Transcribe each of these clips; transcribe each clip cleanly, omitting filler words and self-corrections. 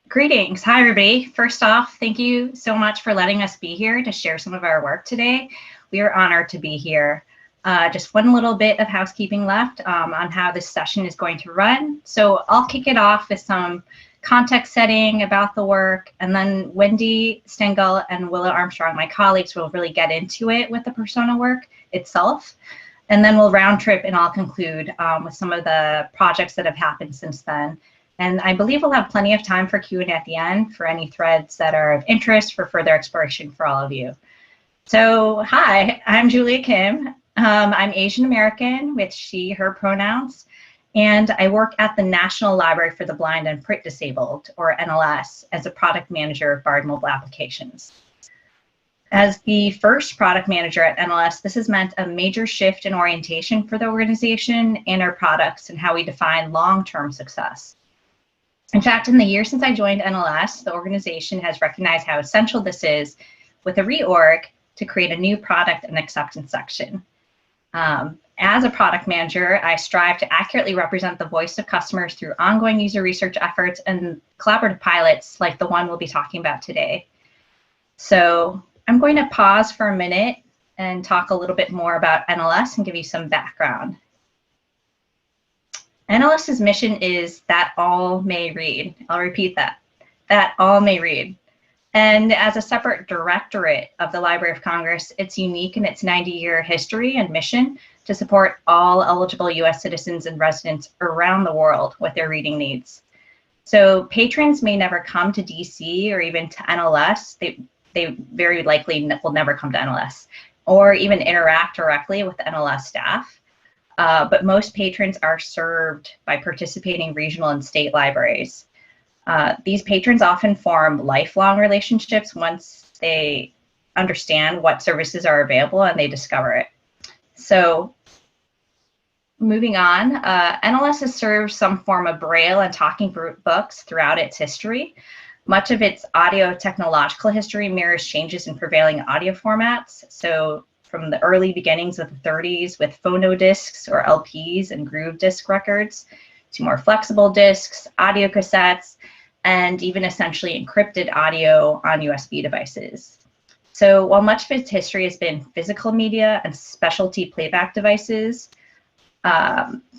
Greetings. Hi, everybody. First off, thank you so much for letting us be here to share some of our work today. We are honored to be here. Just one little bit of housekeeping left on how this session is going to run. So I'll kick it off with some context setting about the work, and then Wendy Stengel and Willa Armstrong, my colleagues, will really get into it with the persona work itself. And then we'll round trip and I'll conclude with some of the projects that have happened since then. And I believe we'll have plenty of time for Q&A at the end for any threads that are of interest for further exploration for all of you. So hi, I'm Julia Kim. I'm Asian American with she, her pronouns, and I work at the National Library for the Blind and Print Disabled, or NLS, as a product manager of BARD mobile applications. As the first product manager at NLS, this has meant a major shift in orientation for the organization and our products and how we define long-term success. In fact, in the year since I joined NLS, the organization has recognized how essential this is with a reorg to create a new product and acceptance section. As a product manager, I strive to accurately represent the voice of customers through ongoing user research efforts and collaborative pilots like the one we'll be talking about today. So I'm going to pause for a minute and talk a little bit more about NLS and give you some background. NLS's mission is that all may read. I'll repeat that all may read. And as a separate directorate of the Library of Congress, it's unique in its 90-year history and mission to support all eligible US citizens and residents around the world with their reading needs. So patrons may never come to DC or even to NLS. They very likely will never come to NLS or even interact directly with the NLS staff. But most patrons are served by participating regional and state libraries. These patrons often form lifelong relationships once they understand what services are available and they discover it. So moving on, NLS has served some form of Braille and talking books throughout its history. Much of its audio technological history mirrors changes in prevailing audio formats. So from the early beginnings of the 30s with phono discs or LPs and groove disc records to more flexible discs, audio cassettes, and even essentially encrypted audio on USB devices. So while much of its history has been physical media and specialty playback devices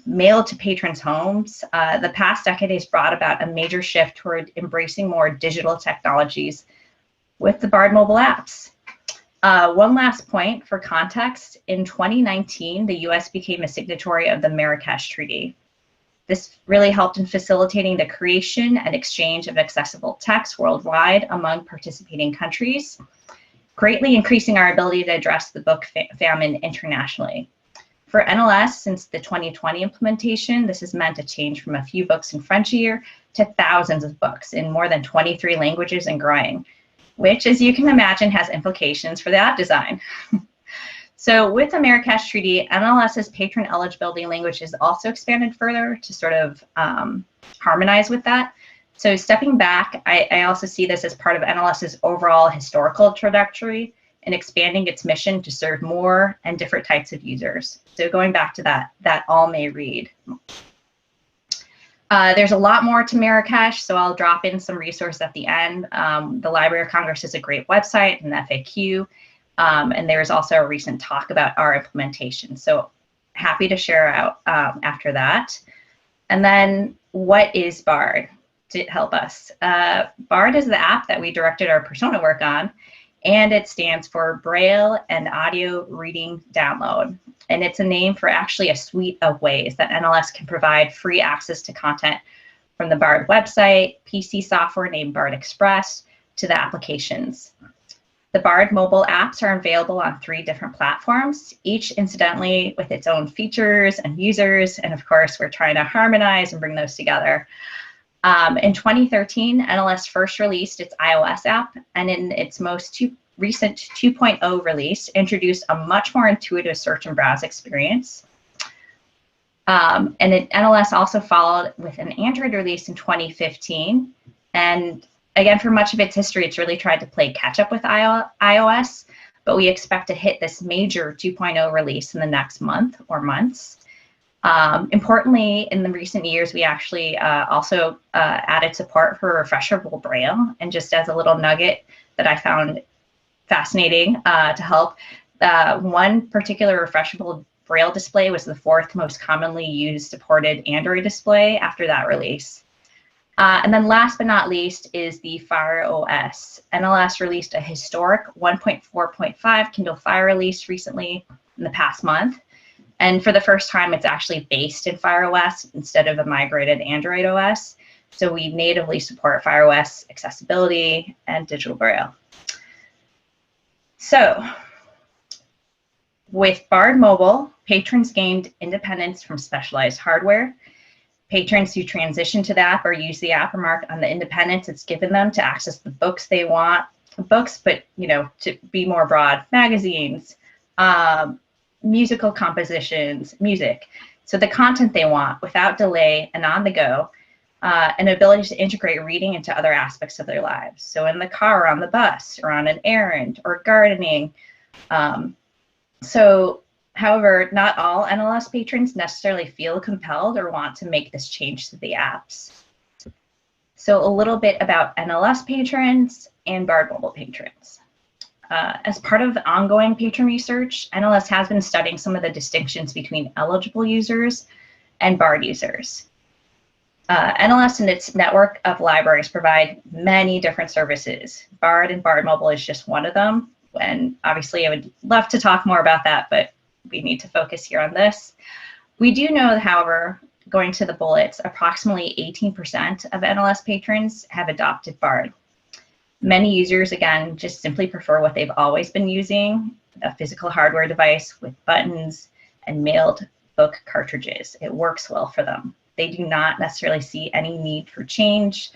mailed to patrons' homes, the past decade has brought about a major shift toward embracing more digital technologies with the BARD mobile apps. One last point for context, in 2019, the US became a signatory of the Marrakesh Treaty. This really helped in facilitating the creation and exchange of accessible text worldwide among participating countries, greatly increasing our ability to address the book famine internationally. For NLS, since the 2020 implementation, this has meant a change from a few books in French a year to thousands of books in more than 23 languages and growing, which, as you can imagine, has implications for the app design. So with the Marrakesh Treaty, NLS's patron eligibility language is also expanded further to sort of harmonize with that. So stepping back, I also see this as part of NLS's overall historical trajectory in expanding its mission to serve more and different types of users. So going back to that all may read. There's a lot more to Marrakesh, so I'll drop in some resources at the end. The Library of Congress is a great website and FAQ, and there's also a recent talk about our implementation. So happy to share out after that. And then what is BARD to help us? BARD is the app that we directed our persona work on, and it stands for Braille and Audio Reading Download. And it's a name for actually a suite of ways that NLS can provide free access to content from the BARD website, PC software named BARD Express, to the applications. The BARD mobile apps are available on 3 different platforms, each incidentally with its own features and users. And of course, we're trying to harmonize and bring those together. In 2013, NLS first released its iOS app, and in its most recent 2.0 release, introduced a much more intuitive search and browse experience. NLS also followed with an Android release in 2015. And again, for much of its history, it's really tried to play catch up with iOS, but we expect to hit this major 2.0 release in the next month or months. Importantly, in the recent years, we actually also added support for refreshable Braille. And just as a little nugget that I found fascinating to help, one particular refreshable Braille display was the 4th most commonly used supported Android display after that release. And then last but not least is the Fire OS. NLS released a historic 1.4.5 Kindle Fire release recently in the past month. And for the first time, it's actually based in Fire OS instead of a migrated Android OS. So we natively support Fire OS accessibility and digital Braille. So with BARD Mobile, patrons gained independence from specialized hardware. Patrons who transition to the app or use the app remark on the independence it's given them to access the books they want, books, but to be more broad, magazines, musical compositions, music. So the content they want without delay and on the go, an ability to integrate reading into other aspects of their lives. So in the car, or on the bus, or on an errand, or gardening. However, not all NLS patrons necessarily feel compelled or want to make this change to the apps. So a little bit about NLS patrons and BARD Mobile patrons. As part of the ongoing patron research, NLS has been studying some of the distinctions between eligible users and BARD users. NLS and its network of libraries provide many different services. BARD and BARD Mobile is just one of them. And obviously, I would love to talk more about that, but we need to focus here on this. We do know, however, going to the bullets, approximately 18% of NLS patrons have adopted BARD. Many users, again, just simply prefer what they've always been using, a physical hardware device with buttons and mailed book cartridges. It works well for them. They do not necessarily see any need for change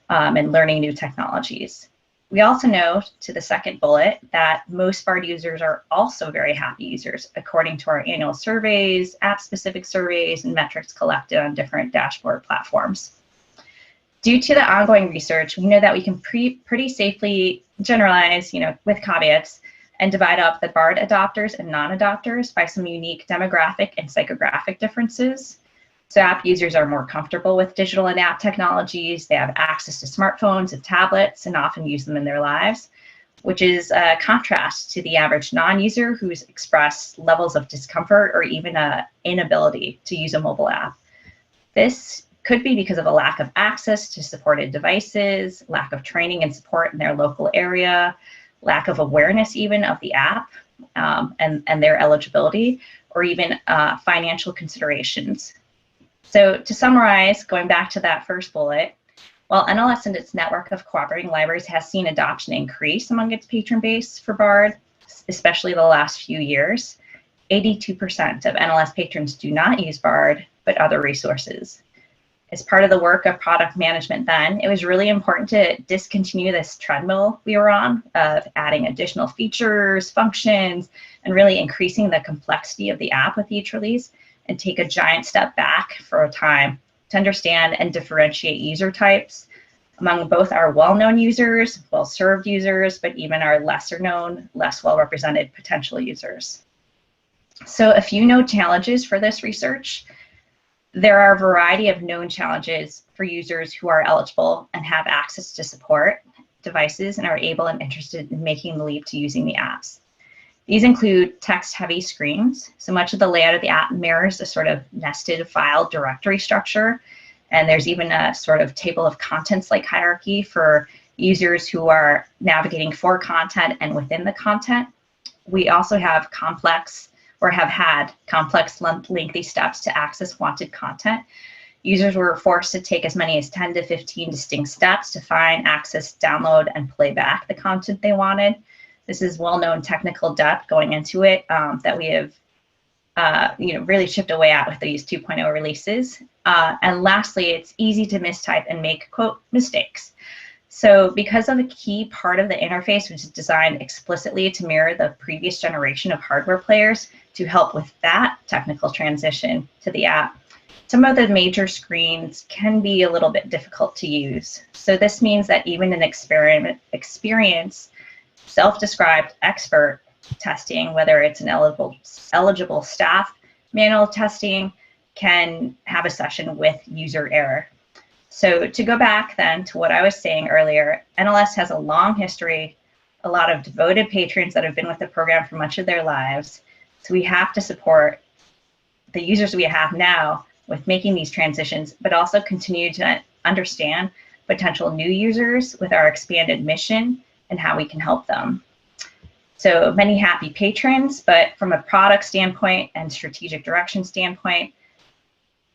and learning new technologies. We also know, to the second bullet, that most BARD users are also very happy users, according to our annual surveys, app-specific surveys, and metrics collected on different dashboard platforms. Due to the ongoing research, we know that we can pretty safely generalize, with caveats, and divide up the BARD adopters and non-adopters by some unique demographic and psychographic differences. So app users are more comfortable with digital and app technologies. They have access to smartphones and tablets and often use them in their lives, which is a contrast to the average non-user who's expressed levels of discomfort or even an inability to use a mobile app. This could be because of a lack of access to supported devices, lack of training and support in their local area, lack of awareness even of the app and their eligibility, or even financial considerations. So to summarize, going back to that first bullet, while NLS and its network of cooperating libraries has seen adoption increase among its patron base for BARD, especially the last few years, 82% of NLS patrons do not use BARD, but other resources. As part of the work of product management then, it was really important to discontinue this treadmill we were on of adding additional features, functions, and really increasing the complexity of the app with each release, and take a giant step back for a time to understand and differentiate user types among both our well-known users, well-served users, but even our lesser-known, less well-represented potential users. So a few known challenges for this research. There are a variety of known challenges for users who are eligible and have access to support devices and are able and interested in making the leap to using the apps. These include text-heavy screens. So much of the layout of the app mirrors a sort of nested file directory structure. And there's even a sort of table of contents-like hierarchy for users who are navigating for content and within the content. We also have complex, or have had complex, lengthy steps to access wanted content. Users were forced to take as many as 10 to 15 distinct steps to find, access, download, and play back the content they wanted. This is well-known technical depth going into it that we have really chipped away at with these 2.0 releases. And lastly, it's easy to mistype and make, quote, mistakes. So because of a key part of the interface, which is designed explicitly to mirror the previous generation of hardware players to help with that technical transition to the app, some of the major screens can be a little bit difficult to use. So this means that even an experienced self-described expert testing, whether it's an eligible staff manual testing, can have a session with user error. So to go back then to what I was saying earlier, NLS has a long history, a lot of devoted patrons that have been with the program for much of their lives. So we have to support the users we have now with making these transitions, but also continue to understand potential new users with our expanded mission and how we can help them. So many happy patrons, but from a product standpoint and strategic direction standpoint,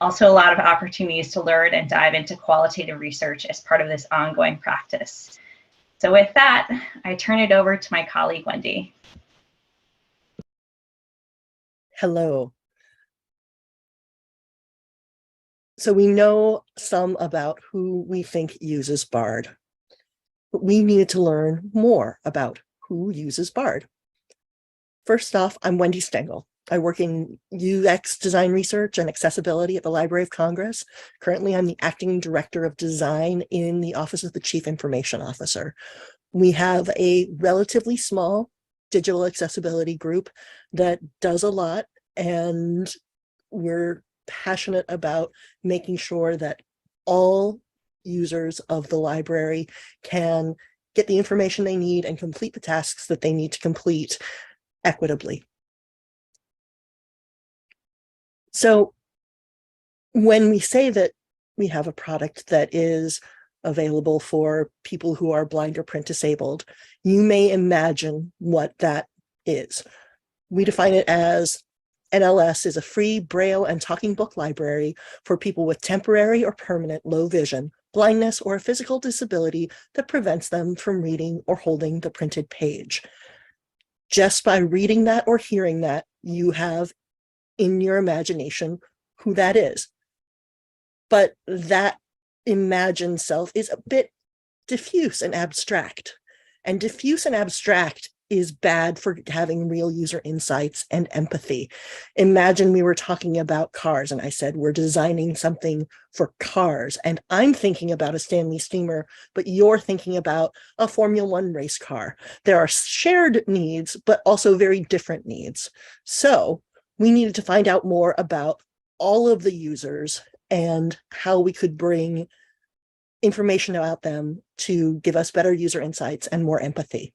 also a lot of opportunities to learn and dive into qualitative research as part of this ongoing practice. So with that, I turn it over to my colleague, Wendy. Hello. So we know some about who we think uses BARD, but we needed to learn more about who uses BARD. First off, I'm Wendy Stengel. I work in UX design research and accessibility at the Library of Congress. Currently, I'm the acting director of design in the Office of the Chief Information Officer. We have a relatively small digital accessibility group that does a lot, and we're passionate about making sure that all users of the library can get the information they need and complete the tasks that they need to complete equitably. So when we say that we have a product that is available for people who are blind or print disabled, you may imagine what that is. We define it as NLS is a free Braille and talking book library for people with temporary or permanent low vision, blindness, or a physical disability that prevents them from reading or holding the printed page. Just by reading that or hearing that, you have in your imagination who that is. But that imagined self is a bit diffuse and abstract. And diffuse and abstract is bad for having real user insights and empathy. Imagine we were talking about cars and I said, we're designing something for cars. And I'm thinking about a Stanley steamer, but you're thinking about a Formula One race car. There are shared needs, but also very different needs. So we needed to find out more about all of the users and how we could bring information about them to give us better user insights and more empathy.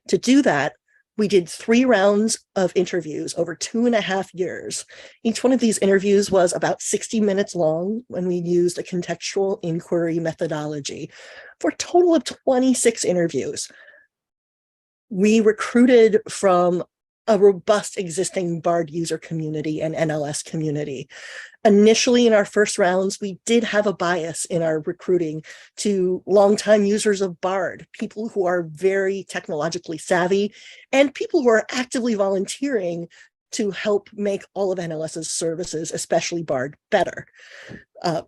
To do that, we did 3 rounds of interviews over 2.5 years. Each one of these interviews was about 60 minutes long when we used a contextual inquiry methodology for a total of 26 interviews. We recruited from a robust existing BARD user community and NLS community. Initially, in our first rounds, we did have a bias in our recruiting to longtime users of BARD, people who are very technologically savvy, and people who are actively volunteering to help make all of NLS's services, especially BARD, better.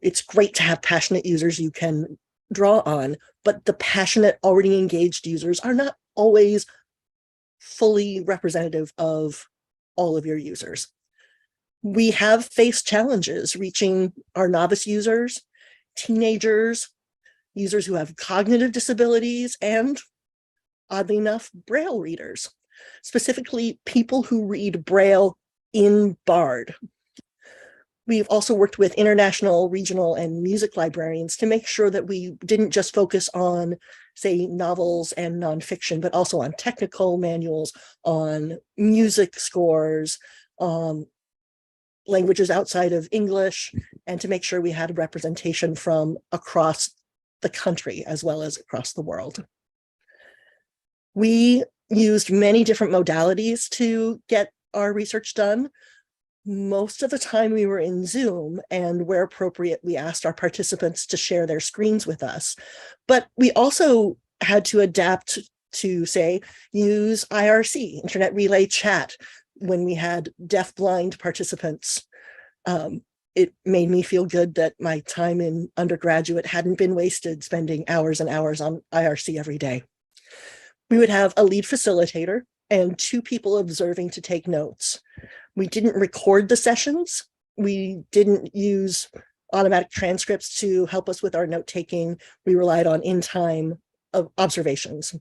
It's great to have passionate users you can draw on, but the passionate, already engaged users are not always fully representative of all of your users. We have faced challenges reaching our novice users, teenagers, users who have cognitive disabilities, and oddly enough, Braille readers, specifically people who read Braille in BARD. We've also worked with international, regional, and music librarians to make sure that we didn't just focus on, say, novels and nonfiction, but also on technical manuals, on music scores, languages outside of English, and to make sure we had a representation from across the country as well as across the world. We used many different modalities to get our research done. Most of the time we were in Zoom, and where appropriate, we asked our participants to share their screens with us. But we also had to adapt to, say, use IRC, Internet Relay Chat, when we had deaf-blind participants. It made me feel good that my time in undergraduate hadn't been wasted spending hours and hours on IRC every day. We would have a lead facilitator and 2 people observing to take notes. We didn't record the sessions. We didn't use automatic transcripts to help us with our note-taking. We relied on in-time observations.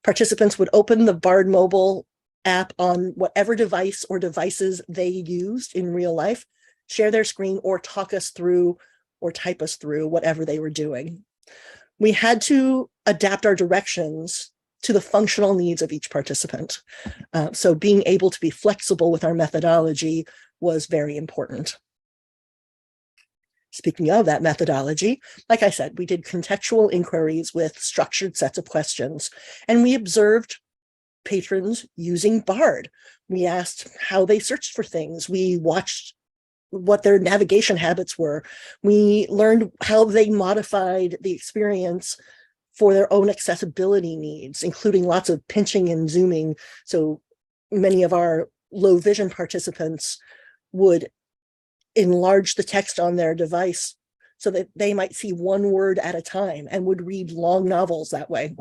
Participants would open the BARD mobile app on whatever device or devices they used in real life, share their screen, or talk us through or type us through whatever they were doing. We had to adapt our directions to the functional needs of each participant. So being able to be flexible with our methodology was very important. Speaking of that methodology, like I said, we did contextual inquiries with structured sets of questions, and we observed patrons using BARD. We asked how they searched for things. We watched what their navigation habits were. We learned how they modified the experience for their own accessibility needs, including lots of pinching and zooming. So many of our low vision participants would enlarge the text on their device so that they might see one word at a time and would read long novels that way.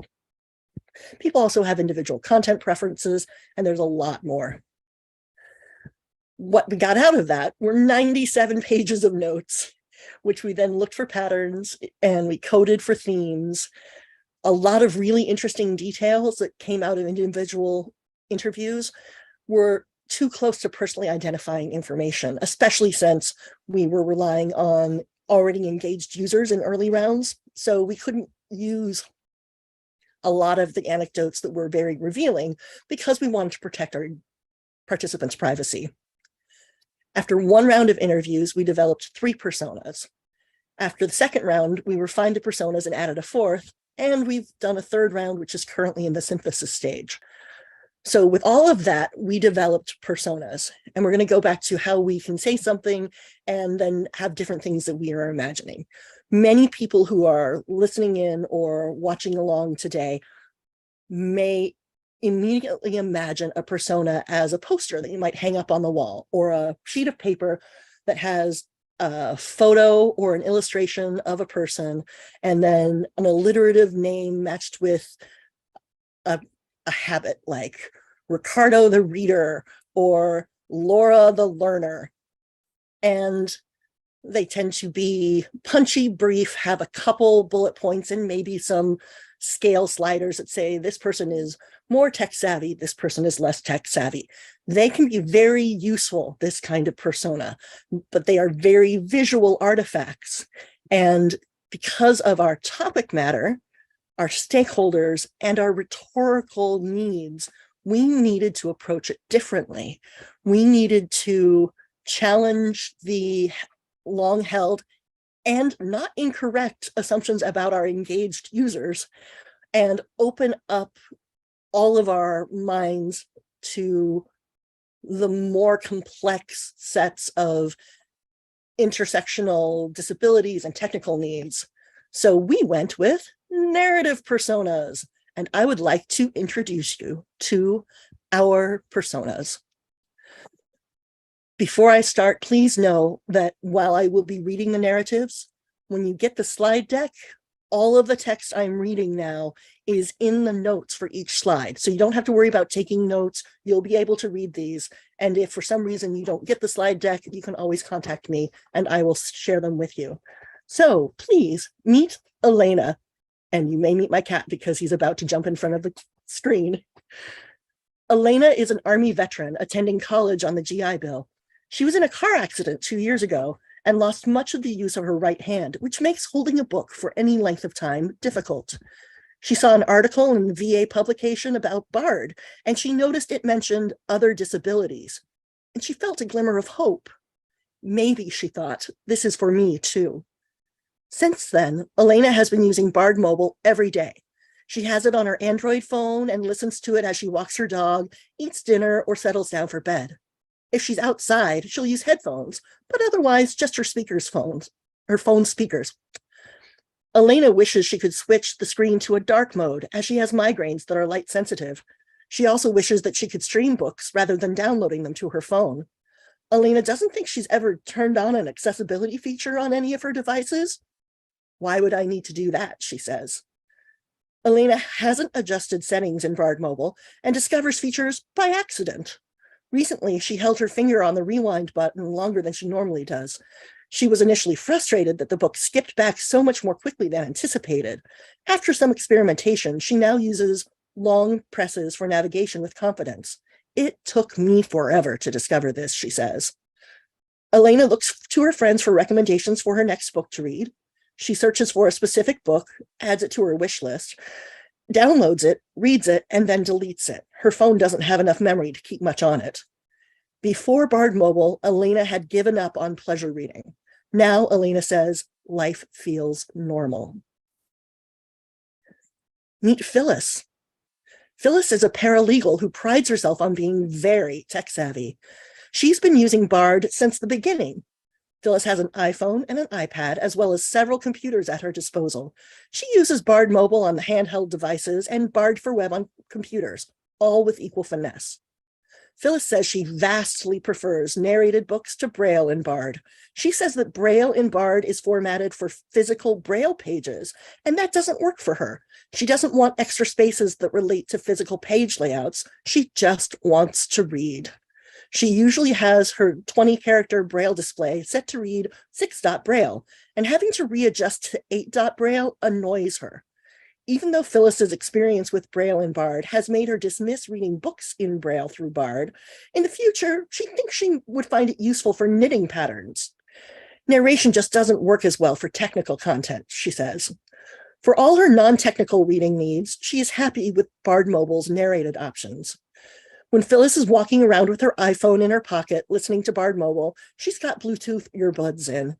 People also have individual content preferences, and there's a lot more. What we got out of that were 97 pages of notes, which we then looked for patterns and we coded for themes. A lot of really interesting details that came out of individual interviews were too close to personally identifying information, especially since we were relying on already engaged users in early rounds. So we couldn't use a lot of the anecdotes that were very revealing because we wanted to protect our participants' privacy. After one round of interviews, we developed 3 personas. After the second round, we refined the personas and added a fourth, and we've done a third round, which is currently in the synthesis stage. So with all of that, we developed personas, and we're going to go back to how we can say something and then have different things that we are imagining. Many people who are listening in or watching along today may immediately imagine a persona as a poster that you might hang up on the wall, or a sheet of paper that has a photo or an illustration of a person, and then an alliterative name matched with a habit like Ricardo the reader or Laura the learner. And they tend to be punchy, brief, have a couple bullet points and maybe some scale sliders that say this person is more tech savvy, this person is less tech savvy. They can be very useful, this kind of persona, but they are very visual artifacts. And because of our topic matter, our stakeholders, and our rhetorical needs, we needed to approach it differently. We needed to challenge the long-held and not incorrect assumptions about our engaged users and open up all of our minds to the more complex sets of intersectional disabilities and technical needs. So we went with narrative personas, and I would like to introduce you to our personas. Before I start, please know that while I will be reading the narratives, when you get the slide deck, all of the text I'm reading now is in the notes for each slide. So you don't have to worry about taking notes. You'll be able to read these. And if for some reason you don't get the slide deck, you can always contact me and I will share them with you. So please meet Elena. And you may meet my cat because he's about to jump in front of the screen. Elena is an Army veteran attending college on the GI Bill. She was in a car accident 2 years ago and lost much of the use of her right hand, which makes holding a book for any length of time difficult. She saw an article in the VA publication about BARD, and she noticed it mentioned other disabilities. And she felt a glimmer of hope. Maybe, she thought, this is for me too. Since then, Elena has been using BARD Mobile every day. She has it on her Android phone and listens to it as she walks her dog, eats dinner, or settles down for bed. If she's outside, she'll use headphones, but otherwise just her phone speakers. Elena wishes she could switch the screen to a dark mode, as she has migraines that are light sensitive. She also wishes that she could stream books rather than downloading them to her phone. Elena doesn't think she's ever turned on an accessibility feature on any of her devices. Why would I need to do that, she says. Elena hasn't adjusted settings in BARD Mobile and discovers features by accident. Recently, she held her finger on the rewind button longer than she normally does. She was initially frustrated that the book skipped back so much more quickly than anticipated. After some experimentation, she now uses long presses for navigation with confidence. It took me forever to discover this, she says. Elena looks to her friends for recommendations for her next book to read. She searches for a specific book, adds it to her wish list, downloads it, reads it, and then deletes it. Her phone doesn't have enough memory to keep much on it. Before BARD Mobile, Elena had given up on pleasure reading. Now, Elena says, life feels normal. Meet Phyllis. Phyllis is a paralegal who prides herself on being very tech-savvy. She's been using BARD since the beginning. Phyllis has an iPhone and an iPad, as well as several computers at her disposal. She uses BARD Mobile on the handheld devices and BARD for web on computers, all with equal finesse. Phyllis says she vastly prefers narrated books to Braille in BARD. She says that Braille in BARD is formatted for physical Braille pages, and that doesn't work for her. She doesn't want extra spaces that relate to physical page layouts. She just wants to read. She usually has her 20-character Braille display set to read 6-dot Braille, and having to readjust to 8-dot Braille annoys her. Even though Phyllis's experience with Braille in BARD has made her dismiss reading books in Braille through BARD, in the future, she thinks she would find it useful for knitting patterns. Narration just doesn't work as well for technical content, she says. For all her non-technical reading needs, she is happy with BARD Mobile's narrated options. When Phyllis is walking around with her iPhone in her pocket, listening to BARD Mobile, she's got Bluetooth earbuds in.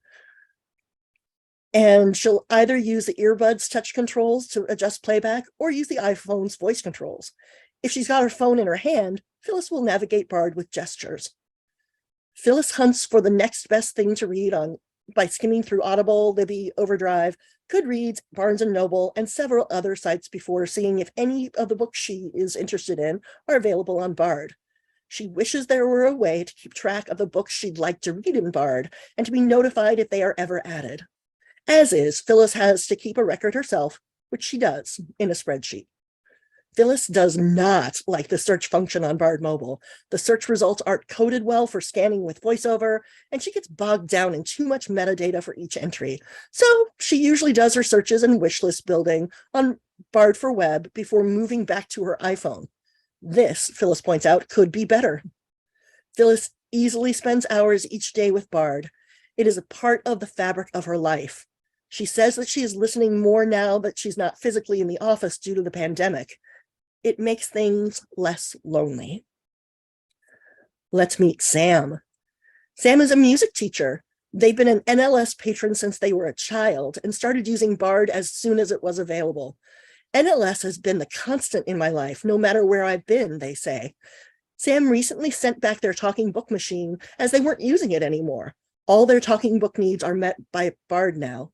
And she'll either use the earbuds touch controls to adjust playback or use the iPhone's voice controls. If she's got her phone in her hand, Phyllis will navigate BARD with gestures. Phyllis hunts for the next best thing to read by skimming through Audible, Libby, Overdrive, Goodreads, Barnes & Noble, and several other sites before seeing if any of the books she is interested in are available on BARD. She wishes there were a way to keep track of the books she'd like to read in BARD and to be notified if they are ever added. As is, Phyllis has to keep a record herself, which she does in a spreadsheet. Phyllis does not like the search function on BARD Mobile. The search results aren't coded well for scanning with VoiceOver, and she gets bogged down in too much metadata for each entry. So she usually does her searches and wish list building on BARD for web before moving back to her iPhone. This, Phyllis points out, could be better. Phyllis easily spends hours each day with BARD. It is a part of the fabric of her life. She says that she is listening more now that she's not physically in the office due to the pandemic. It makes things less lonely. Let's meet Sam. Sam is a music teacher. They've been an NLS patron since they were a child and started using BARD as soon as it was available. NLS has been the constant in my life, no matter where I've been, they say. Sam recently sent back their talking book machine as they weren't using it anymore. All their talking book needs are met by BARD now.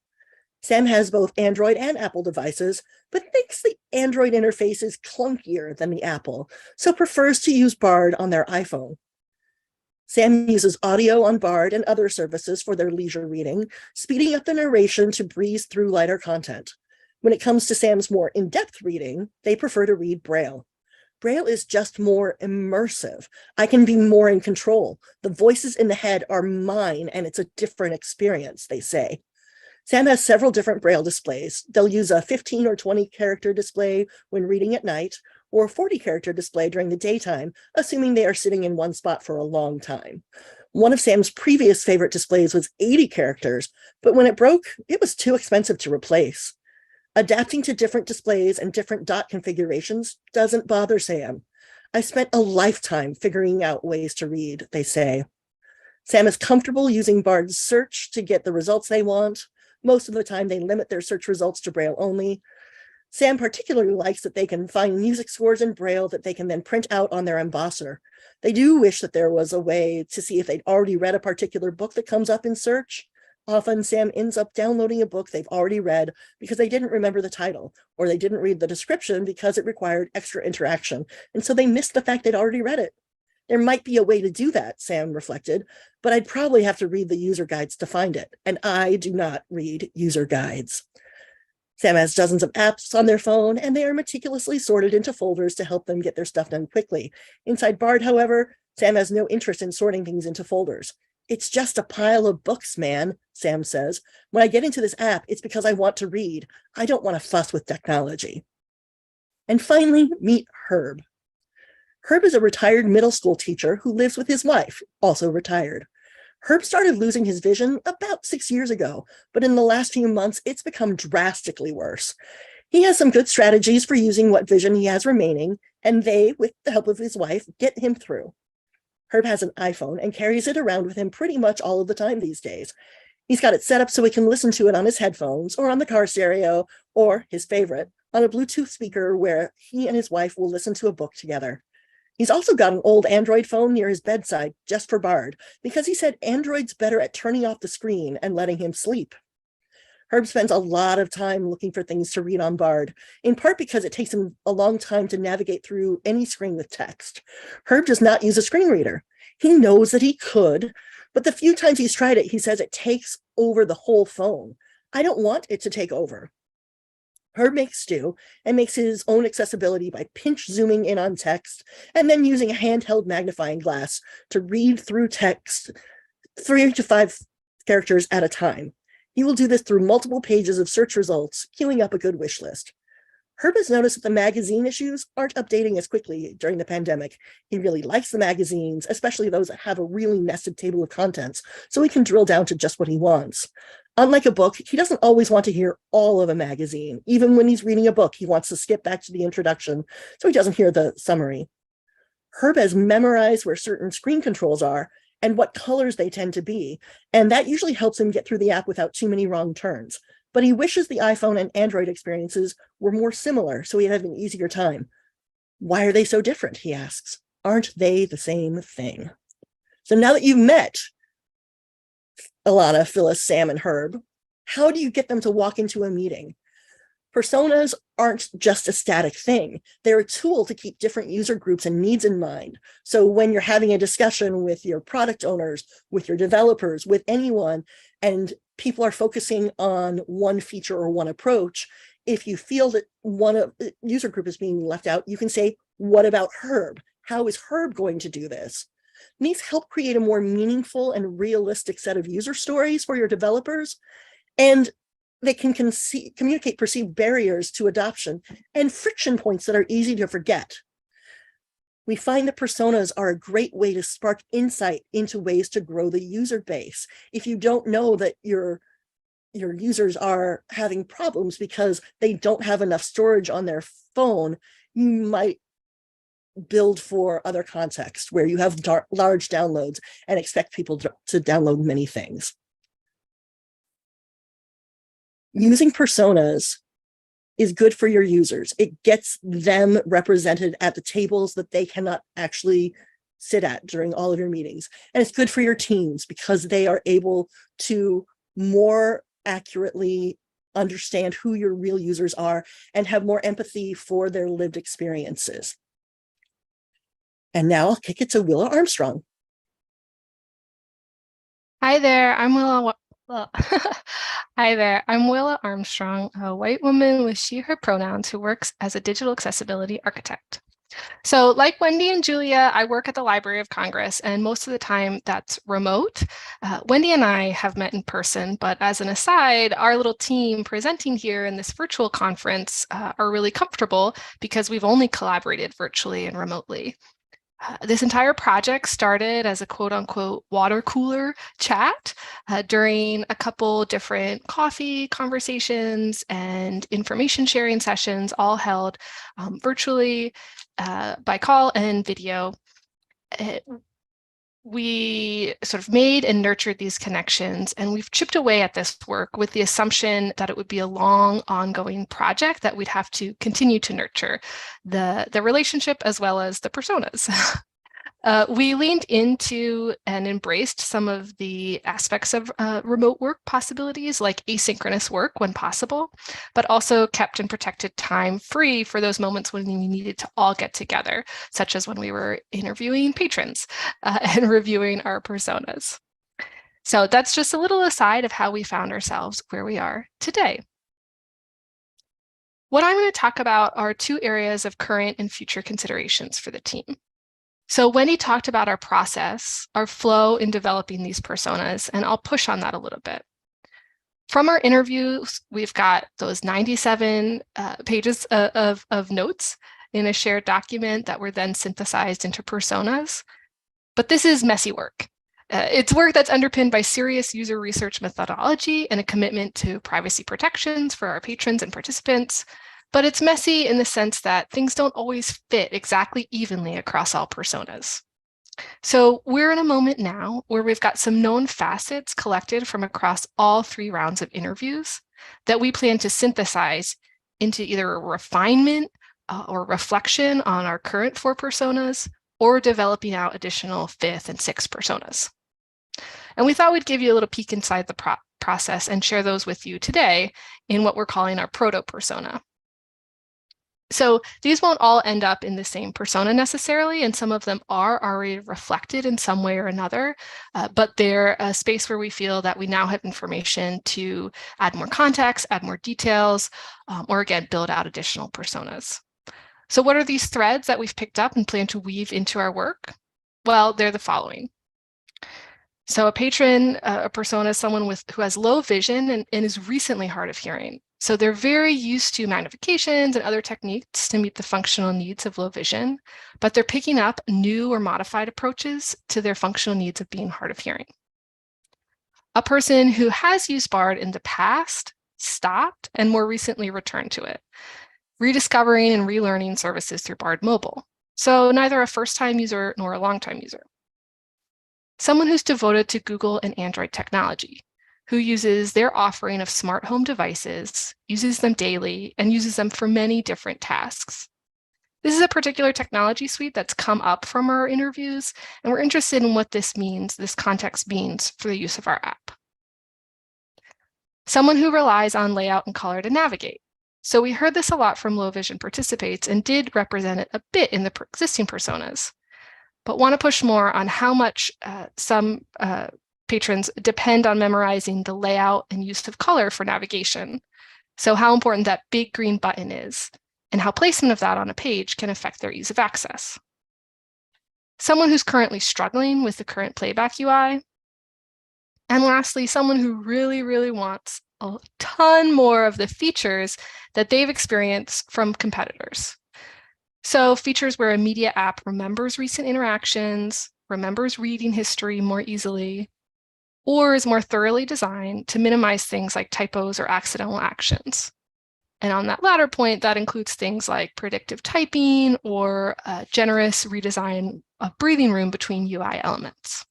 Sam has both Android and Apple devices, but thinks the Android interface is clunkier than the Apple, so prefers to use BARD on their iPhone. Sam uses audio on BARD and other services for their leisure reading, speeding up the narration to breeze through lighter content. When it comes to Sam's more in-depth reading, they prefer to read Braille. Braille is just more immersive. I can be more in control. The voices in the head are mine, and it's a different experience, they say. Sam has several different Braille displays. They'll use a 15 or 20 character display when reading at night, or a 40 character display during the daytime, assuming they are sitting in one spot for a long time. One of Sam's previous favorite displays was 80 characters, but when it broke, it was too expensive to replace. Adapting to different displays and different dot configurations doesn't bother Sam. I spent a lifetime figuring out ways to read, they say. Sam is comfortable using BARD's search to get the results they want. Most of the time, they limit their search results to Braille only. Sam particularly likes that they can find music scores in Braille that they can then print out on their embosser. They do wish that there was a way to see if they'd already read a particular book that comes up in search. Often, Sam ends up downloading a book they've already read because they didn't remember the title, or they didn't read the description because it required extra interaction, and so they missed the fact they'd already read it. There might be a way to do that, Sam reflected, but I'd probably have to read the user guides to find it, and I do not read user guides. Sam has dozens of apps on their phone, and they are meticulously sorted into folders to help them get their stuff done quickly. Inside BARD, however, Sam has no interest in sorting things into folders. It's just a pile of books, man, Sam says. When I get into this app, it's because I want to read. I don't want to fuss with technology. And finally, meet Herb. Herb is a retired middle school teacher who lives with his wife, also retired. Herb started losing his vision about 6 years ago, but in the last few months, it's become drastically worse. He has some good strategies for using what vision he has remaining, and they, with the help of his wife, get him through. Herb has an iPhone and carries it around with him pretty much all of the time these days. He's got it set up so he can listen to it on his headphones or on the car stereo, or his favorite, on a Bluetooth speaker where he and his wife will listen to a book together. He's also got an old Android phone near his bedside just for BARD, because he said Android's better at turning off the screen and letting him sleep. Herb spends a lot of time looking for things to read on BARD, in part because it takes him a long time to navigate through any screen with text. Herb does not use a screen reader. He knows that he could, but the few times he's tried it, he says it takes over the whole phone. I don't want it to take over. Herb makes do and makes his own accessibility by pinch zooming in on text and then using a handheld magnifying glass to read through text 3 to 5 characters at a time. He will do this through multiple pages of search results, queuing up a good wish list. Herb has noticed that the magazine issues aren't updating as quickly during the pandemic. He really likes the magazines, especially those that have a really nested table of contents, so he can drill down to just what he wants. Unlike a book, he doesn't always want to hear all of a magazine. Even when he's reading a book, he wants to skip back to the introduction, so he doesn't hear the summary. Herb has memorized where certain screen controls are and what colors they tend to be, and that usually helps him get through the app without too many wrong turns. But he wishes the iPhone and Android experiences were more similar so he'd have an easier time. Why are they so different, he asks. Aren't they the same thing? So now that you've met Elena, Phyllis, Sam, and Herb, how do you get them to walk into a meeting? Personas aren't just a static thing. They're a tool to keep different user groups and needs in mind. So when you're having a discussion with your product owners, with your developers, with anyone, and people are focusing on one feature or one approach, if you feel that one user group is being left out, you can say, what about Herb? How is Herb going to do this? And these help create a more meaningful and realistic set of user stories for your developers, and they can communicate perceived barriers to adoption and friction points that are easy to forget. We find that personas are a great way to spark insight into ways to grow the user base. If you don't know that your users are having problems because they don't have enough storage on their phone, you might build for other contexts where you have large downloads and expect people to download many things. Using personas is good for your users. It gets them represented at the tables that they cannot actually sit at during all of your meetings. And it's good for your teams because they are able to more accurately understand who your real users are and have more empathy for their lived experiences. And now I'll kick it to Willa Armstrong. Hi there, I'm Willa. Hi there, I'm Willa Armstrong, a white woman with she, her pronouns who works as a digital accessibility architect. So like Wendy and Julia, I work at the Library of Congress, and most of the time that's remote. Wendy and I have met in person, but as an aside, our little team presenting here in this virtual conference are really comfortable because we've only collaborated virtually and remotely. This entire project started as a quote-unquote water cooler chat during a couple different coffee conversations and information sharing sessions, all held virtually by call and video. We sort of made and nurtured these connections, and we've chipped away at this work with the assumption that it would be a long, ongoing project that we'd have to continue to nurture the relationship as well as the personas. We leaned into and embraced some of the aspects of remote work possibilities, like asynchronous work when possible, but also kept and protected time free for those moments when we needed to all get together, such as when we were interviewing patrons and reviewing our personas. So that's just a little aside of how we found ourselves where we are today. What I'm going to talk about are 2 areas of current and future considerations for the team. So Wendy talked about our process, our flow in developing these personas, and I'll push on that a little bit. From our interviews, we've got those 97 pages of notes, in a shared document that were then synthesized into personas. But this is messy work. It's work that's underpinned by serious user research methodology and a commitment to privacy protections for our patrons and participants. But it's messy in the sense that things don't always fit exactly evenly across all personas. So we're in a moment now where we've got some known facets collected from across all 3 rounds of interviews that we plan to synthesize into either a refinement or reflection on our current 4 personas, or developing out additional 5th and 6th personas. And we thought we'd give you a little peek inside the process and share those with you today in what we're calling our Proto Persona. So these won't all end up in the same persona necessarily, and some of them are already reflected in some way or another, but they're a space where we feel that we now have information to add more context, add more details, or again, build out additional personas. So what are these threads that we've picked up and plan to weave into our work? Well, they're the following. So a patron, a persona is someone who has low vision and is recently hard of hearing. So they're very used to magnifications and other techniques to meet the functional needs of low vision, but they're picking up new or modified approaches to their functional needs of being hard of hearing. A person who has used BARD in the past, stopped, and more recently returned to it, rediscovering and relearning services through BARD Mobile. So neither a first-time user nor a long-time user. Someone who's devoted to Google and Android technology, who uses their offering of smart home devices, uses them daily, and uses them for many different tasks. This is a particular technology suite that's come up from our interviews, and we're interested in what this means, this context means for the use of our app. Someone who relies on layout and color to navigate. So we heard this a lot from low vision participants and did represent it a bit in the existing personas, but want to push more on how much some patrons depend on memorizing the layout and use of color for navigation. So how important that big green button is and how placement of that on a page can affect their ease of access. Someone who's currently struggling with the current playback UI. And lastly, someone who really, really wants a ton more of the features that they've experienced from competitors. So features where a media app remembers recent interactions, remembers reading history more easily, or is more thoroughly designed to minimize things like typos or accidental actions. And on that latter point, that includes things like predictive typing or a generous redesign of breathing room between UI elements.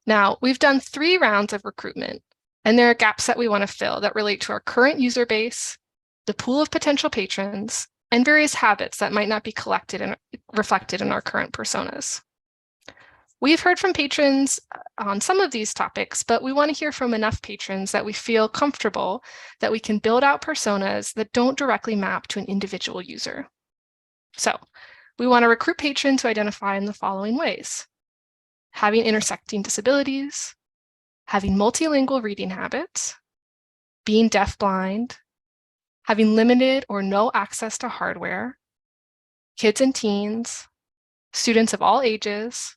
Now, we've done 3 rounds of recruitment, and there are gaps that we want to fill that relate to our current user base, the pool of potential patrons, and various habits that might not be collected and reflected in our current personas. We've heard from patrons on some of these topics, but we want to hear from enough patrons that we feel comfortable that we can build out personas that don't directly map to an individual user. So we want to recruit patrons who identify in the following ways: having intersecting disabilities, having multilingual reading habits, being deafblind, having limited or no access to hardware, kids and teens, students of all ages,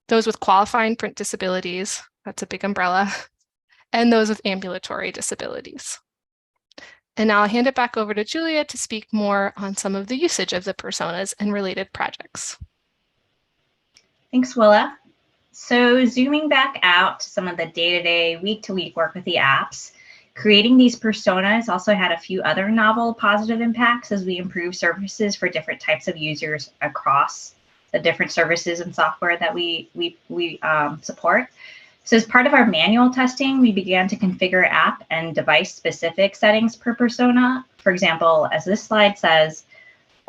those with qualifying print disabilities, that's a big umbrella, and those with ambulatory disabilities. And now I'll hand it back over to Julia to speak more on some of the usage of the personas and related projects. Thanks, Willa. So zooming back out to some of the day-to-day, week-to-week work with the apps, creating these personas also had a few other novel positive impacts as we improve services for different types of users across the different services and software that we support. So as part of our manual testing, we began to configure app and device-specific settings per persona. For example, as this slide says,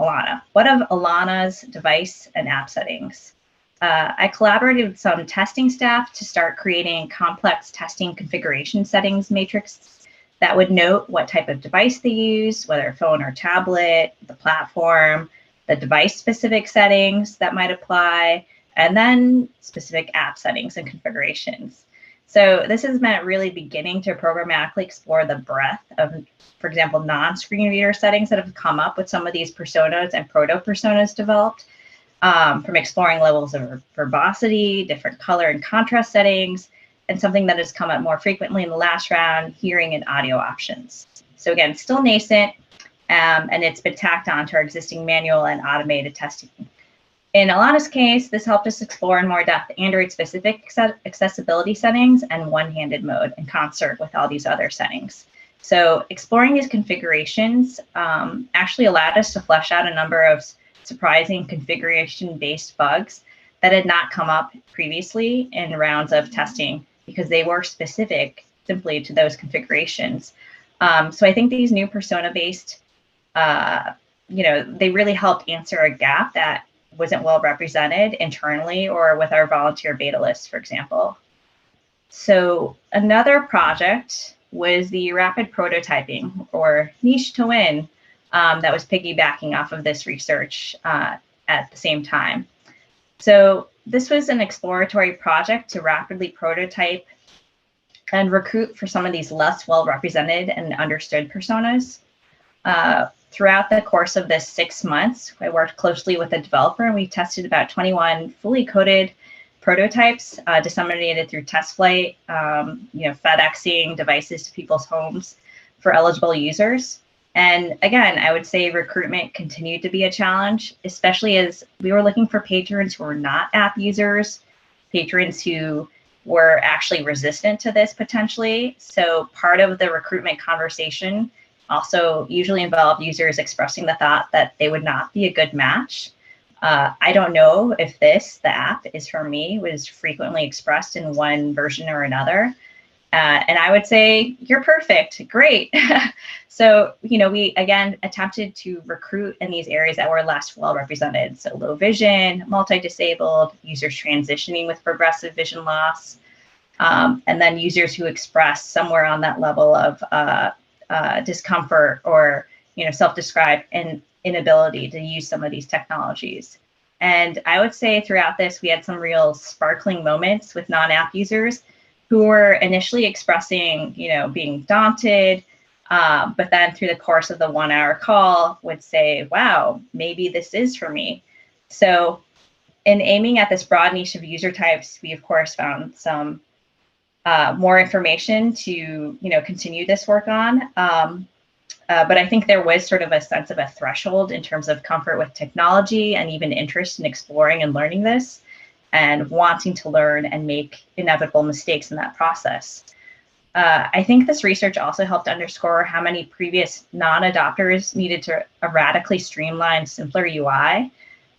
Elena. What of Elena's device and app settings? I collaborated with some testing staff to start creating complex testing configuration settings matrix that would note what type of device they use, whether phone or tablet, the platform, the device-specific settings that might apply, and then specific app settings and configurations. So this has meant really beginning to programmatically explore the breadth of, for example, non-screen reader settings that have come up with some of these personas and proto-personas developed. From exploring levels of verbosity, different color and contrast settings, and something that has come up more frequently in the last round, hearing and audio options. So again, still nascent, and it's been tacked on to our existing manual and automated testing. In Elena's case, this helped us explore in more depth Android-specific accessibility settings and one-handed mode in concert with all these other settings. So exploring these configurations actually allowed us to flesh out a number of surprising configuration-based bugs that had not come up previously in rounds of testing because they were specific simply to those configurations. So I think these new persona-based, they really helped answer a gap that wasn't well represented internally or with our volunteer beta list, for example. So another project was the rapid prototyping, or niche to win, that was piggybacking off of this research at the same time. So this was an exploratory project to rapidly prototype and recruit for some of these less well represented and understood personas. Throughout the course of this 6 months, I worked closely with a developer and we tested about 21 fully coded prototypes disseminated through test flight, FedExing devices to people's homes for eligible users. And again, I would say recruitment continued to be a challenge, especially as we were looking for patrons who were not app users, patrons who were actually resistant to this potentially. So part of the recruitment conversation also usually involved users expressing the thought that they would not be a good match. I don't know if the app is for me, was frequently expressed in one version or another. And I would say, you're perfect, great. So, we again attempted to recruit in these areas that were less well represented. So low vision, multi-disabled, users transitioning with progressive vision loss, and then users who express somewhere on that level of discomfort or self-described inability to use some of these technologies. And I would say throughout this, we had some real sparkling moments with non-app users who were initially expressing, being daunted, but then through the course of the 1 hour call would say, wow, maybe this is for me. So in aiming at this broad niche of user types, we of course found some more information to, continue this work on. But I think there was sort of a sense of a threshold in terms of comfort with technology and even interest in exploring and learning this and wanting to learn and make inevitable mistakes in that process. I think this research also helped underscore how many previous non-adopters needed to a radically streamlined, simpler UI.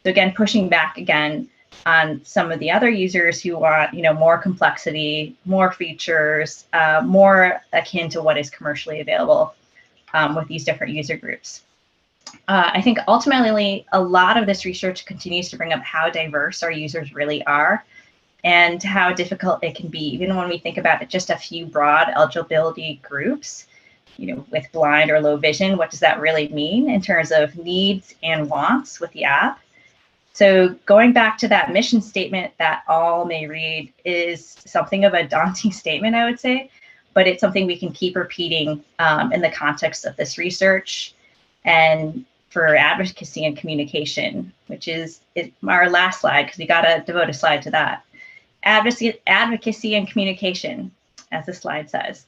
So again, pushing back again on some of the other users who want, more complexity, more features, more akin to what is commercially available with these different user groups. I think ultimately, a lot of this research continues to bring up how diverse our users really are and how difficult it can be, even when we think about it, just a few broad eligibility groups, with blind or low vision. What does that really mean in terms of needs and wants with the app? So going back to that mission statement that all may read is something of a daunting statement, I would say, but it's something we can keep repeating in the context of this research. And for advocacy and communication, which is our last slide, because we got to devote a slide to that. Advocacy and communication, as the slide says.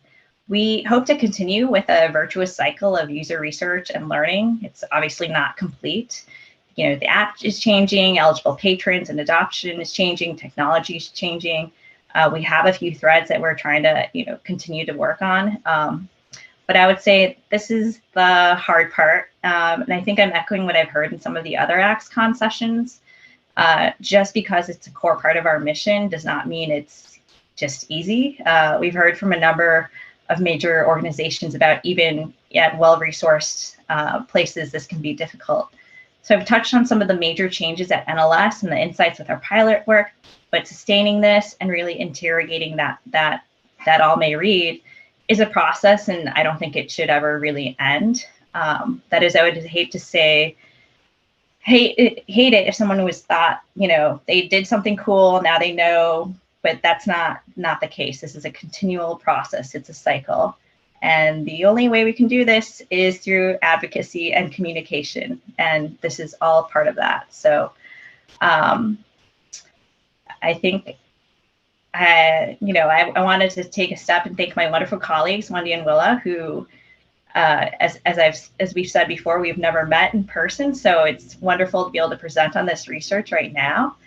We hope to continue with a virtuous cycle of user research and learning. It's obviously not complete. The app is changing, eligible patrons and adoption is changing, technology is changing. We have a few threads that we're trying to, continue to work on. But I would say this is the hard part. And I think I'm echoing what I've heard in some of the other AxCon sessions. Just because it's a core part of our mission does not mean it's just easy. We've heard from a number of major organizations about even at well-resourced places, this can be difficult. So I've touched on some of the major changes at NLS and the insights with our pilot work, but sustaining this and really interrogating that all may read is a process, and I don't think it should ever really end. That is, I would hate to say, hate it if someone was thought, they did something cool, now they know, but that's not the case. This is a continual process. It's a cycle. And the only way we can do this is through advocacy and communication. And this is all part of that. So I think I wanted to take a step and thank my wonderful colleagues, Wendy and Willa, who As we've said before, we've never met in person, so it's wonderful to be able to present on this research right now.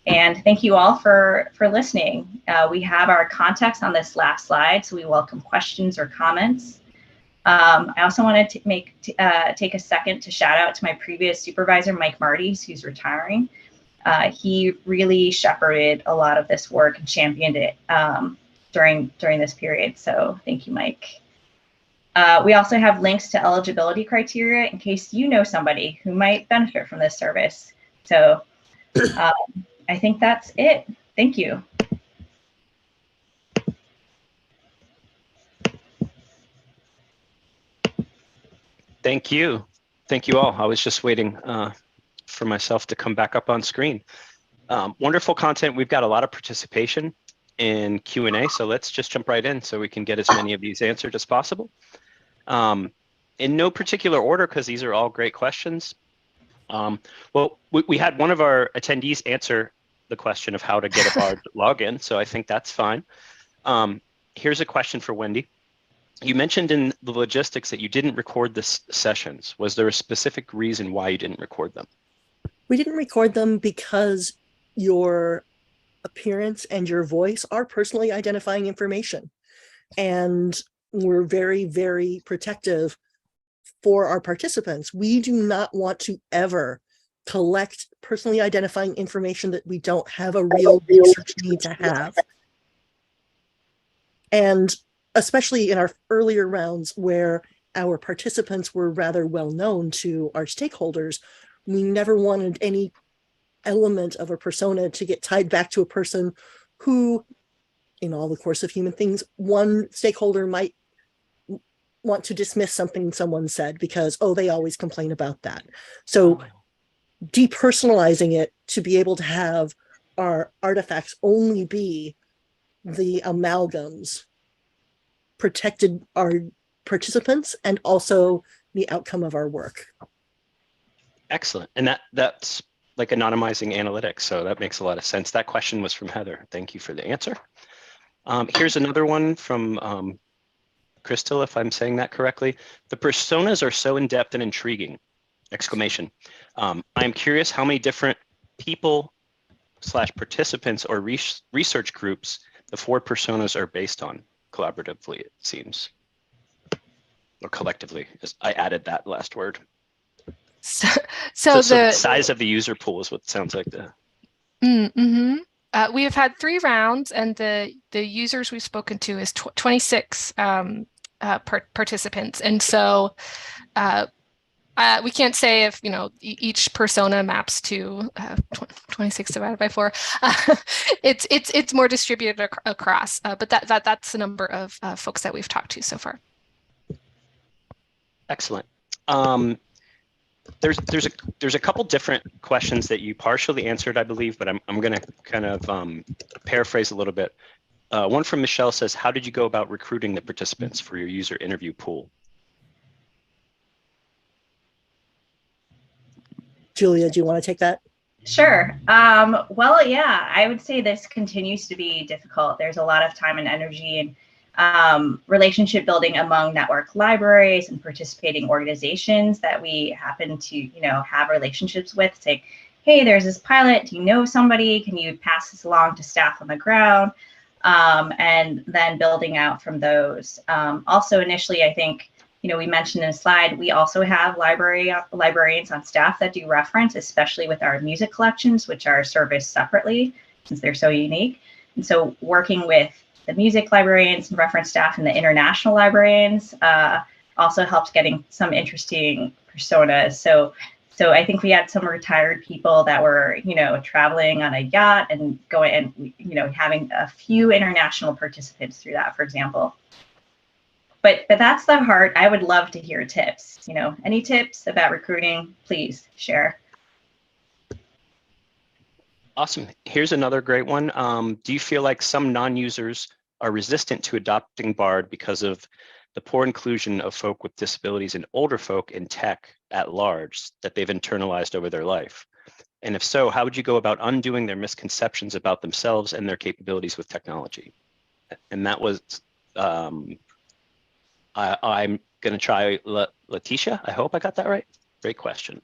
And thank you all for listening. We have our contacts on this last slide, so we welcome questions or comments. I also wanted to take a second to shout out to my previous supervisor, Mike Martys, who's retiring. He really shepherded a lot of this work and championed it during this period. So thank you, Mike. We also have links to eligibility criteria in case you know somebody who might benefit from this service. So I think that's it. Thank you. Thank you. Thank you all. I was just waiting for myself to come back up on screen. Wonderful content. We've got a lot of participation in Q&A, so let's just jump right in so we can get as many of these answered as possible. In no particular order, because these are all great questions. Well, we had one of our attendees answer the question of how to get a BARD login, so I think that's fine. Here's a question for Wendy. You mentioned in the logistics that you didn't record the sessions. Was there a specific reason why you didn't record them? We didn't record them because your appearance and your voice are personally identifying information. And we're very, very protective for our participants. We do not want to ever collect personally identifying information that we don't have a real research need to have. And especially in our earlier rounds where our participants were rather well known to our stakeholders, we never wanted any element of a persona to get tied back to a person who, in all the course of human things, one stakeholder might want to dismiss something someone said because, oh, they always complain about that. So depersonalizing it to be able to have our artifacts only be the amalgams protected our participants and also the outcome of our work. Excellent. And that's like anonymizing analytics, so that makes a lot of sense. That question was from Heather. Thank you for the answer. Here's another one from Crystal, if I'm saying that correctly. The personas are so in-depth and intriguing, exclamation. I'm curious how many different people / participants or research groups the 4 personas are based on collaboratively, it seems, or collectively. I added that last word. So the size of the user pool is what sounds like the. We have had 3 rounds, and the users we've spoken to is 26 participants, and so we can't say if each persona maps to 26 divided by 4. It's more distributed across, but that's the number of folks that we've talked to so far. Excellent. There's a couple different questions that you partially answered, I believe, but I'm going to kind of paraphrase a little bit. One from Michelle says, how did you go about recruiting the participants for your user interview pool? Julia, do you want to take that? Sure. Well, yeah, I would say this continues to be difficult. There's a lot of time and energy and relationship building among network libraries and participating organizations that we happen to, have relationships with. Say, hey, there's this pilot. Do you know somebody? Can you pass this along to staff on the ground? And then building out from those. Also, initially, I think, we mentioned in a slide, we also have librarians on staff that do reference, especially with our music collections, which are serviced separately since they're so unique. And so working with the music librarians and reference staff and the international librarians also helped getting some interesting personas. So I think we had some retired people that were, traveling on a yacht and going and, having a few international participants through that, for example. But that's the heart. I would love to hear tips. Any tips about recruiting, please share. Awesome. Here's another great one. Do you feel like some non-users are resistant to adopting BARD because of the poor inclusion of folk with disabilities and older folk in tech at large that they've internalized over their life? And if so, how would you go about undoing their misconceptions about themselves and their capabilities with technology? And that was, I'm Gonna try Letitia. I hope I got that right. Great question.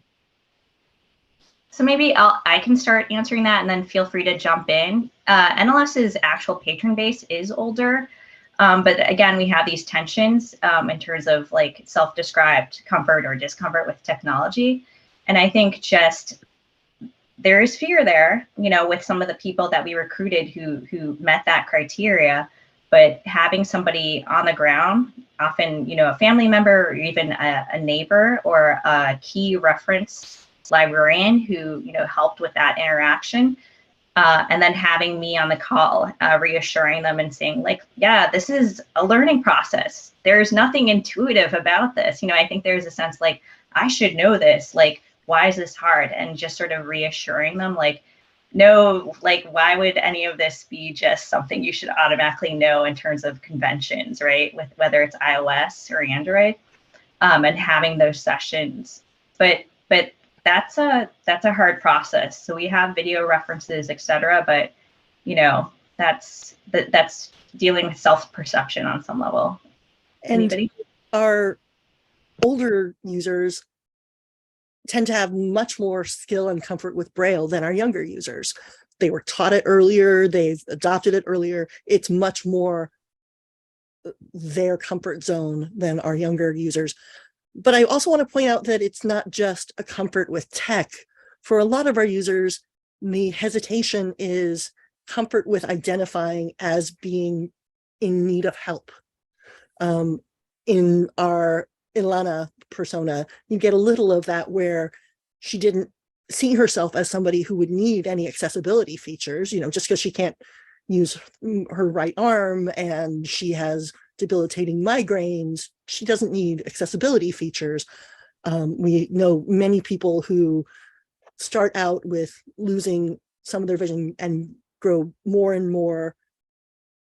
So maybe I can start answering that and then feel free to jump in. NLS's actual patron base is older, but again, we have these tensions in terms of like self-described comfort or discomfort with technology. And I think just there is fear there, you know, with some of the people that we recruited who met that criteria, but having somebody on the ground, often, you know, a family member or even a neighbor or a key reference librarian who, you know, helped with that interaction, and then having me on the call, reassuring them and saying like, yeah, this is a learning process. There's nothing intuitive about this. You know, I think there's a sense like, I should know this, like, why is this hard? And just sort of reassuring them like, no, like, why would any of this be just something you should automatically know in terms of conventions, right? With whether it's iOS or Android, and having those sessions. But that's a hard process. So we have video references, et cetera, but you know, that's dealing with self-perception on some level. And anybody? Our older users tend to have much more skill and comfort with Braille than our younger users. They were taught it earlier, they've adopted it earlier. It's much more their comfort zone than our younger users. But I also want to point out that it's not just a comfort with tech. For a lot of our users, the hesitation is comfort with identifying as being in need of help. In our Elena persona, you get a little of that where she didn't see herself as somebody who would need any accessibility features, you know, just because she can't use her right arm and she has debilitating migraines, she doesn't need accessibility features. We know many people who start out with losing some of their vision and grow more and more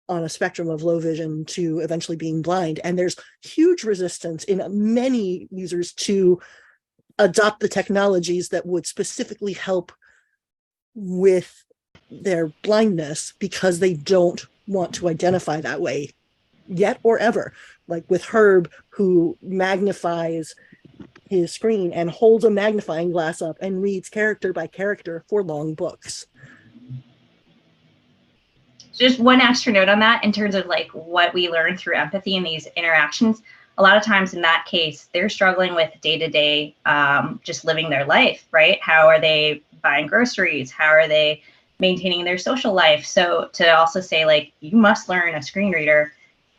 on a spectrum of low vision to eventually being blind. And there's huge resistance in many users to adopt the technologies that would specifically help with their blindness because they don't want to identify that way yet or ever. Like with Herb, who magnifies his screen and holds a magnifying glass up and reads character by character for long books. Just one extra note on that in terms of like what we learn through empathy in these interactions. A lot of times in that case, they're struggling with day-to-day, just living their life, right? How are they buying groceries? How are they maintaining their social life? So to also say like, you must learn a screen reader,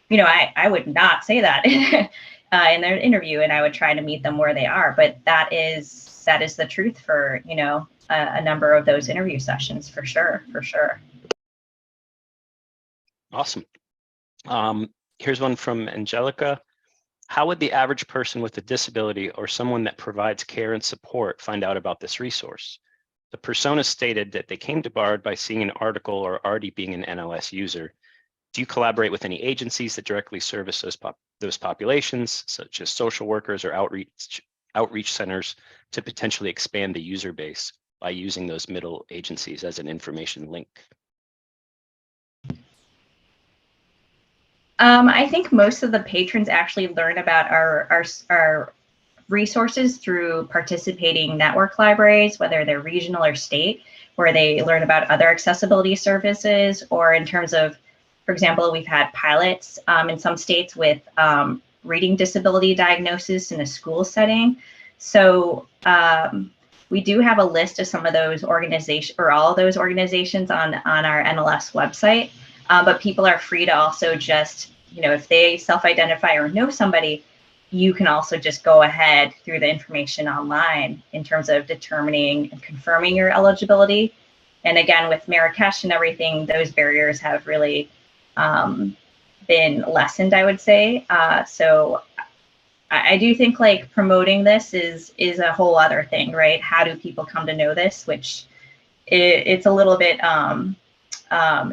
you know, I would not say that in their interview, and I would try to meet them where they are. But that is the truth for, you know, a number of those interview sessions, for sure, for sure. Awesome. Here's one from Angelica. How would the average person with a disability or someone that provides care and support find out about this resource? The persona stated that they came to BARD by seeing an article or already being an NLS user. Do you collaborate with any agencies that directly service those populations, such as social workers or outreach centers, to potentially expand the user base by using those middle agencies as an information link? I think most of the patrons actually learn about our resources through participating network libraries, whether they're regional or state, where they learn about other accessibility services, or in terms of, for example, we've had pilots in some states with reading disability diagnosis in a school setting. So we do have a list of some of those organizations, or all of those organizations on our NLS website. But people are free to also just, you know, if they self-identify or know somebody, you can also just go ahead through the information online in terms of determining and confirming your eligibility. And again, with Marrakesh and everything, those barriers have really been lessened, I would say. So I do think like promoting this is a whole other thing, right? How do people come to know this? Which it's a little bit,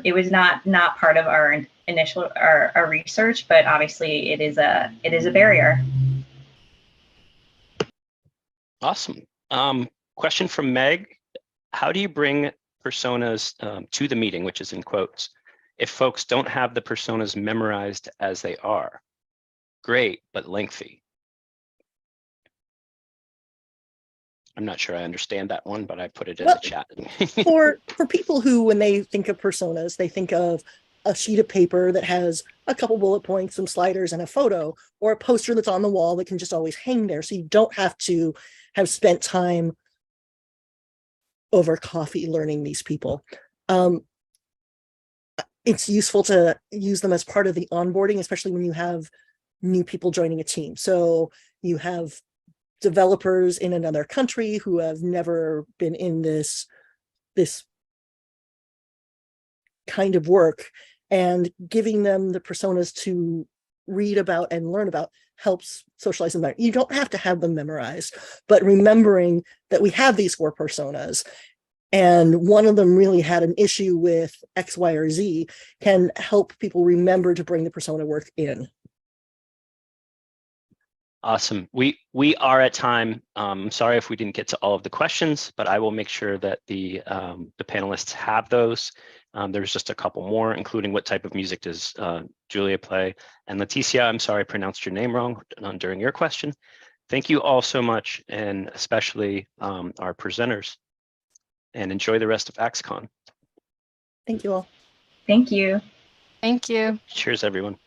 it was not part of our initial our research, but obviously it is a barrier. Awesome. Question from Meg. How do you bring personas to the meeting, which is in quotes, if folks don't have the personas memorized as they are? Great, but lengthy. I'm not sure I understand that one, but I put it in Well, the chat. for people who, when they think of personas, they think of a sheet of paper that has a couple bullet points, some sliders, and a photo, or a poster that's on the wall that can just always hang there. So you don't have to have spent time over coffee learning these people. It's useful to use them as part of the onboarding, especially when you have new people joining a team. So you have developers in another country who have never been in this kind of work, and giving them the personas to read about and learn about helps socialize them better. You don't have to have them memorized, but remembering that we have these 4 personas and one of them really had an issue with X, Y, or Z can help people remember to bring the persona work in. Awesome. We are at time. I'm sorry if we didn't get to all of the questions, but I will make sure that the panelists have those. There's just a couple more, including what type of music does Julia play? And Leticia, I'm sorry I pronounced your name wrong during your question. Thank you all so much, and especially our presenters. And enjoy the rest of AXCON. Thank you all. Thank you. Thank you. Cheers, everyone.